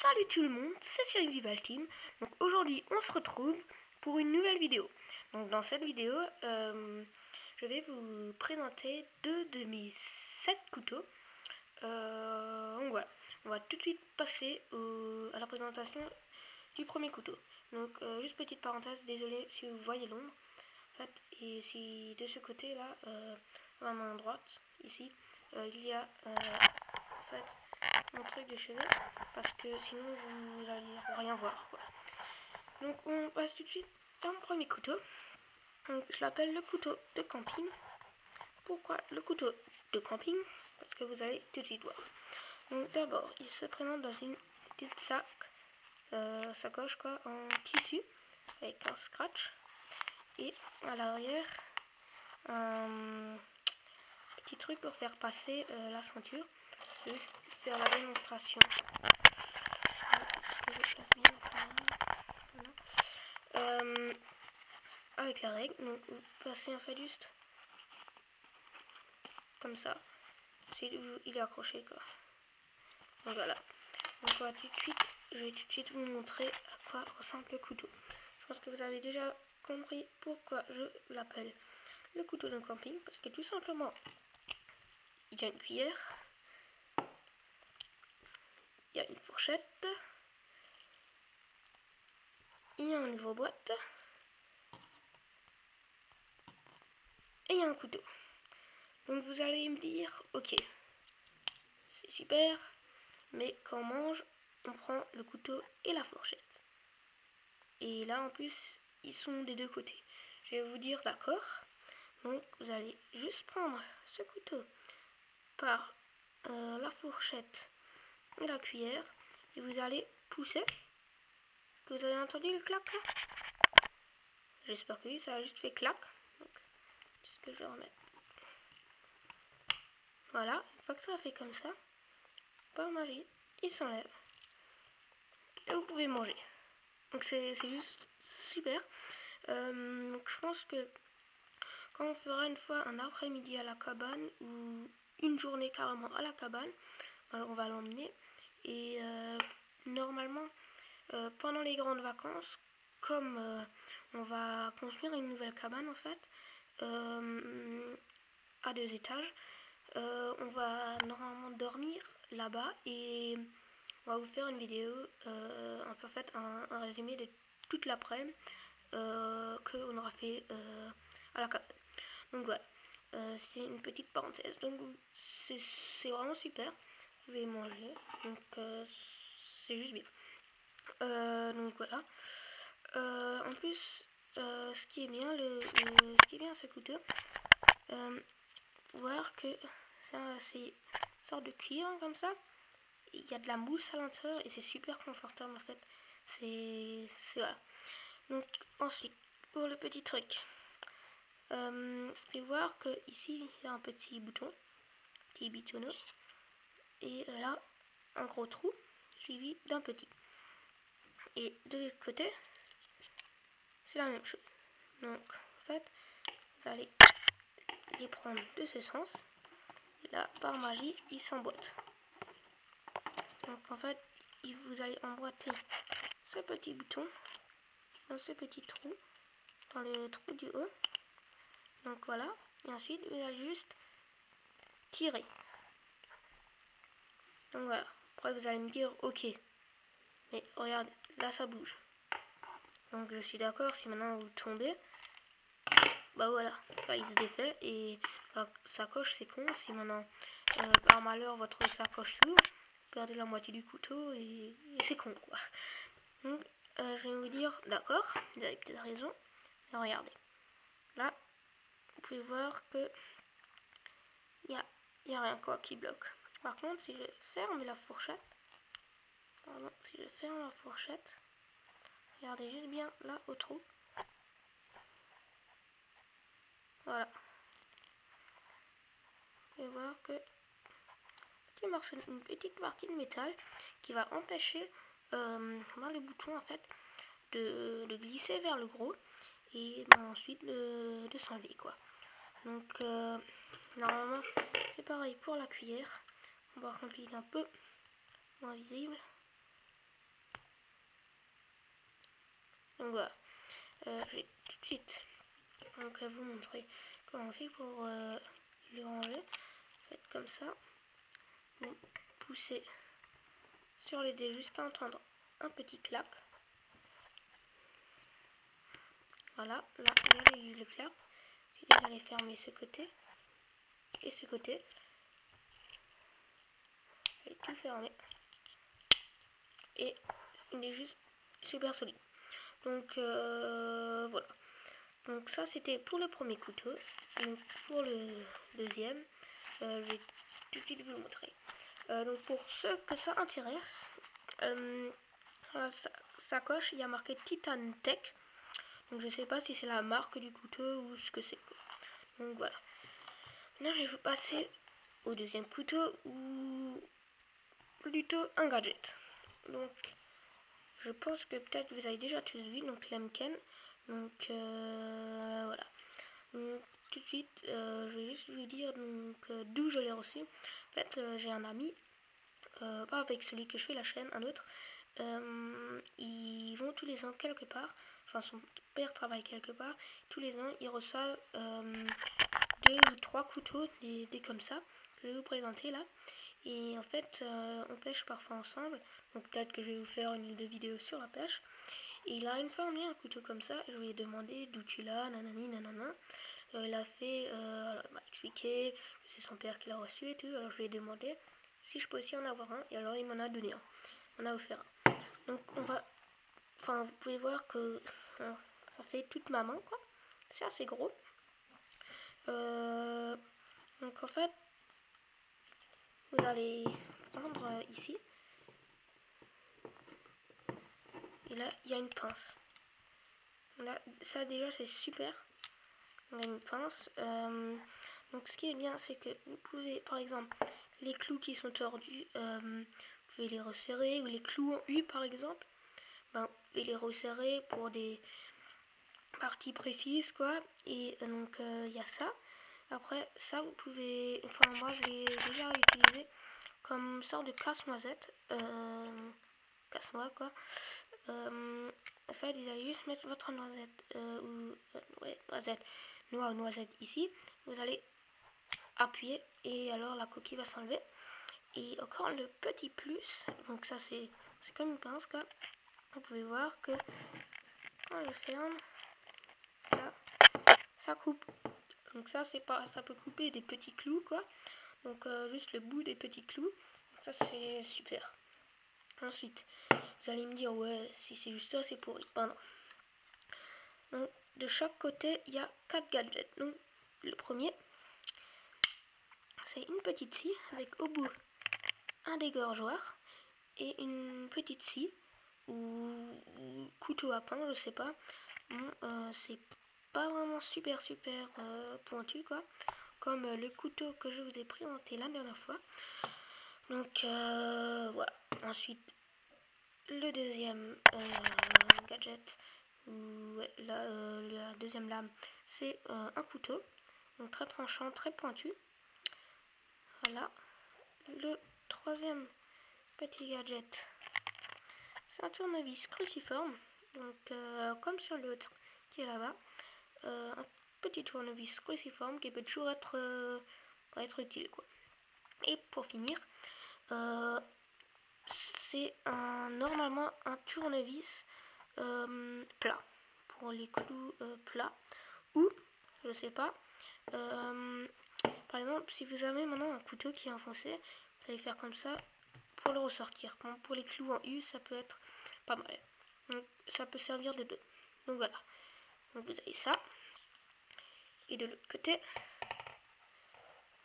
Salut tout le monde, c'est Survival Team. Donc aujourd'hui on se retrouve pour une nouvelle vidéo. Donc dans cette vidéo, je vais vous présenter deux de mes 7 couteaux. Donc voilà, on va tout de suite passer à la présentation du premier couteau. Donc juste petite parenthèse, désolé si vous voyez l'ombre. En fait, et si de ce côté là, à ma main droite, ici, il y a en fait mon truc de cheveux, parce que sinon vous allez rien voir quoi. Donc on passe tout de suite à mon premier couteau. Donc je l'appelle le couteau de camping. Pourquoi le couteau de camping? Parce que vous allez tout de suite voir. Donc d'abord il se présente dans une petite sacoche quoi, en tissu avec un scratch, et à l'arrière un petit truc pour faire passer la ceinture. Je vais faire la démonstration. Avec la règle, donc vous passez en fait juste comme ça, il est accroché quoi. Donc voilà, donc je vais tout de suite vous montrer à quoi ressemble le couteau. Je pense que vous avez déjà compris pourquoi je l'appelle le couteau de camping, parce que tout simplement il y a une cuillère, il y a une fourchette, il y a un ouvre-boîte et il y a un couteau. Donc vous allez me dire, ok, c'est super, mais quand on mange, on prend le couteau et la fourchette. Et là en plus, ils sont des deux côtés. Je vais vous dire d'accord. Donc vous allez juste prendre ce couteau par la fourchette et la cuillère, et vous allez pousser. Vous avez entendu le clac là? J'espère que oui, ça a juste fait clac. Donc, c'est ce que je vais remettre. Voilà, une fois que ça fait comme ça, par magie, il s'enlève. Et vous pouvez manger. Donc c'est juste super. Donc je pense que quand on fera une fois un après-midi à la cabane, ou une journée carrément à la cabane, alors on va l'emmener. Et normalement, pendant les grandes vacances, comme on va construire une nouvelle cabane en fait, à 2 étages, on va normalement dormir là-bas, et on va vous faire une vidéo, en fait un résumé de toute l'après-midi qu'on aura fait à la cabane. Donc voilà, c'est une petite parenthèse. Donc c'est vraiment super, vous pouvez manger, donc c'est juste bien. Donc voilà. En plus, ce qui est bien, ce qui est bien ce couteau, voir que c'est une sorte de cuir hein, comme ça. Il y a de la mousse à l'intérieur et c'est super confortable en fait. C'est voilà. Donc ensuite, pour le petit truc, vous pouvez voir que ici il y a un petit bouton, petit bitonneau, et là un gros trou suivi d'un petit. Et de l'autre côté, c'est la même chose. Donc en fait, vous allez les prendre de ce sens, et là par magie ils s'emboîtent. Donc en fait, vous allez emboîter ce petit bouton dans ce petit trou, dans le trou du haut. Donc voilà, et ensuite vous allez juste tirer. Donc voilà, après vous allez me dire ok, mais regardez, là ça bouge. Donc je suis d'accord, si maintenant vous tombez, bah voilà, ça il se défait, et la sacoche c'est con, si maintenant par malheur votre sacoche s'ouvre, vous perdez la moitié du couteau, et c'est con quoi. Donc je vais vous dire d'accord, vous avez peut-être raison, mais regardez, là vous pouvez voir que il y a rien quoi qui bloque. Par contre si je ferme la fourchette, regardez juste bien là au trou, voilà, vous pouvez voir que une petite partie de métal qui va empêcher dans les boutons en fait de glisser vers le gros, et ensuite de s'enlever quoi. Donc normalement c'est pareil pour la cuillère. On va remplir un peu moins visible. Donc voilà, je vais tout de suite donc, vous montrer comment on fait pour le ranger. Faites comme ça, vous poussez sur les dés jusqu'à entendre un petit clac. Voilà, là il y a eu le clap. Vous allez fermer ce côté et ce côté. Et tout fermer. Et il est juste super solide. Donc voilà. Donc ça c'était pour le premier couteau. Donc pour le deuxième, je vais tout de suite vous le montrer. Donc pour ceux que ça intéresse, la sacoche, il y a marqué Titan Tech. Donc je sais pas si c'est la marque du couteau ou ce que c'est. Donc voilà. Maintenant je vais vous passer au deuxième couteau ou plutôt un gadget. Donc je pense que peut-être vous avez déjà tous vu, donc l'Emken. Donc voilà. Donc, tout de suite, je vais juste vous dire d'où je l'ai reçu. En fait, j'ai un ami, pas avec celui que je fais la chaîne, un autre. Ils vont tous les ans quelque part. Enfin, son père travaille quelque part. Tous les ans, il reçoit 2 ou 3 couteaux, des comme ça, que je vais vous présenter là. Et en fait, on pêche parfois ensemble. Donc peut-être que je vais vous faire une vidéo sur la pêche. Et il a une fois emmené un couteau comme ça. Je lui ai demandé d'où tu l'as, nanani, nanana. Il a fait, il m'a expliqué que c'est son père qui l'a reçu et tout. Alors je lui ai demandé si je peux aussi en avoir un. Et alors il m'en a donné un. On a offert un. Donc on va, enfin vous pouvez voir que ça fait toute ma main quoi. C'est assez gros. Donc en fait, vous allez prendre ici. Et là, il y a une pince. Là, ça déjà, c'est super. On a une pince. Donc, ce qui est bien, c'est que vous pouvez, par exemple, les clous qui sont tordus, vous pouvez les resserrer. Ou les clous en U, par exemple, ben, vous pouvez les resserrer pour des parties précises, quoi. Et donc, il y a ça. Après, ça, vous pouvez... Enfin, moi, je l'ai déjà utilisé comme sorte de casse-noisette. Casse-noix, quoi. En fait, vous allez juste mettre votre noisette, noix ou noisette ici. Vous allez appuyer et alors la coquille va s'enlever. Et encore le petit plus, donc ça c'est comme une pince quoi. Vous pouvez voir que quand je ferme, là, ça coupe. Donc ça c'est pas, ça peut couper des petits clous quoi. Donc juste le bout des petits clous. Donc, ça c'est super. Ensuite, vous allez me dire ouais si c'est juste ça c'est pourri. Ben non. Donc de chaque côté il y a 4 gadgets. Donc le premier c'est une petite scie avec au bout un dégorgeoir et une petite scie ou couteau à pain, je sais pas. Bon, c'est pas vraiment super pointu quoi, comme le couteau que je vous ai présenté la dernière fois. Donc voilà. Ensuite le deuxième gadget, la deuxième lame, c'est un couteau, donc très tranchant, très pointu. Voilà. Le troisième petit gadget, c'est un tournevis cruciforme, donc comme sur l'autre qui est là-bas, un petit tournevis cruciforme qui peut toujours être utile quoi. Et pour finir, c'est normalement un tournevis plat pour les clous plats, ou je sais pas, par exemple si vous avez maintenant un couteau qui est enfoncé, vous allez faire comme ça pour le ressortir. Bon, pour les clous en U, ça peut être pas mal. Donc, ça peut servir de deux. Donc voilà. Donc vous avez ça. Et de l'autre côté,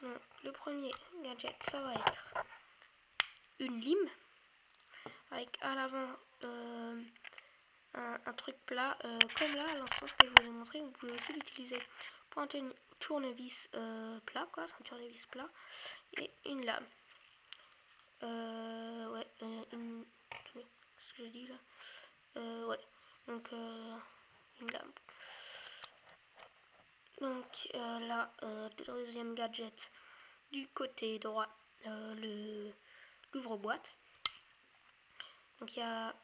donc, le premier gadget, ça va être une lime avec à l'avant un truc plat, comme là, à l'instant que je vous ai montré. Vous pouvez aussi l'utiliser pour un tournevis plat, quoi, un tournevis plat, et une lame. Ce que je dis là, ouais, donc une lame. Donc là, deuxième gadget du côté droit, l'ouvre-boîte. Donc il y a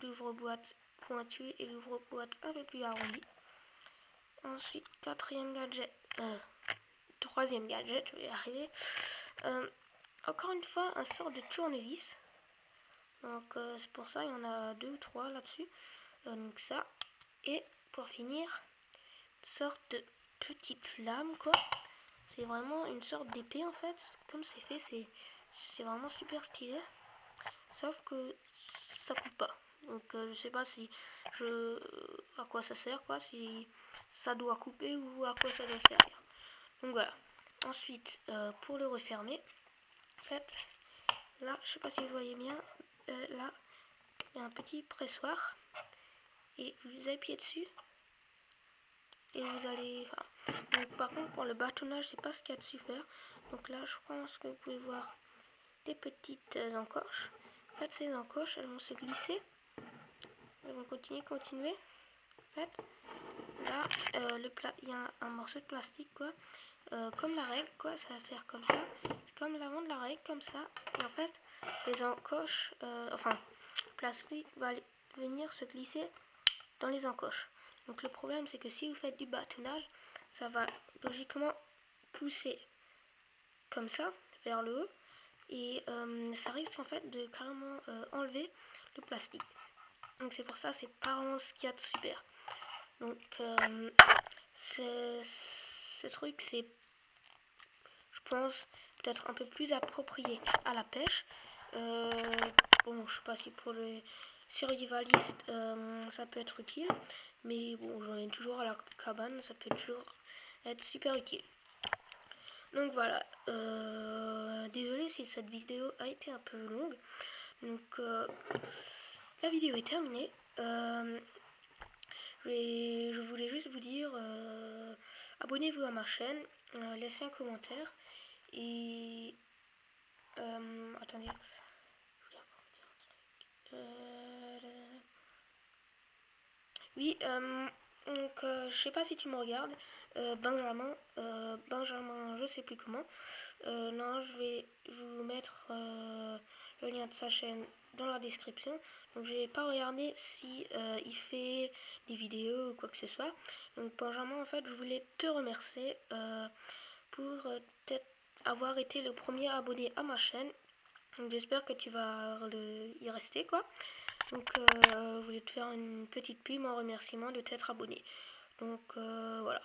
l'ouvre-boîte pointu et l'ouvre-boîte un peu plus arrondi. Ensuite, troisième gadget, je vais y arriver. Encore une fois, un sort de tournevis. Donc c'est pour ça, il y en a 2 ou 3 là-dessus. Donc ça. Et pour finir, une sorte de petite lame quoi. C'est vraiment une sorte d'épée en fait. Comme c'est fait, c'est vraiment super stylé. Sauf que ça coupe pas. Donc je sais pas si à quoi ça sert quoi, si ça doit couper ou à quoi ça doit servir. Donc voilà. Ensuite pour le refermer, en fait, là je sais pas si vous voyez bien, là il y a un petit pressoir et vous appuyez dessus et vous allez. Donc par contre pour le bâtonnage c'est pas ce qu'il y a de super. Donc là je pense que vous pouvez voir des petites encoches. En fait ces encoches elles vont se glisser. Elles vont continuer. En fait là il y a un morceau de plastique quoi. Comme la règle quoi, ça va faire comme ça. C'est comme l'avant de la règle comme ça. Et en fait les encoches, plastique va venir se glisser dans les encoches. Donc le problème c'est que si vous faites du bâtonnage, ça va logiquement pousser comme ça vers le haut et ça risque en fait de carrément enlever le plastique. Donc c'est pour ça, c'est pas vraiment ce qu'il y a de super. Donc ce truc c'est, je pense, peut-être un peu plus approprié à la pêche. Bon, je sais pas si pour le survivaliste ça peut être utile, mais bon, j'en ai toujours à la cabane, ça peut toujours être super utile. Donc voilà, désolé si cette vidéo a été un peu longue. Donc la vidéo est terminée. Je voulais juste vous dire, abonnez-vous à ma chaîne, laissez un commentaire et attendez. Oui, donc je sais pas si tu me regardes, Benjamin, je sais plus comment. Non, je vais vous mettre le lien de sa chaîne dans la description. Donc j'ai pas regardé si il fait des vidéos ou quoi que ce soit. Donc Benjamin, en fait, je voulais te remercier pour peut-être avoir été le premier abonné à ma chaîne. Donc j'espère que tu vas y rester quoi. Donc je voulais te faire une petite pub en remerciement de t'être abonné. Donc voilà.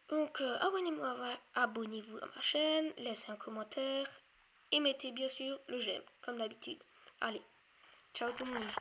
Donc abonnez-vous à ma chaîne, laissez un commentaire et mettez bien sûr le j'aime comme d'habitude. Allez, ciao tout le monde.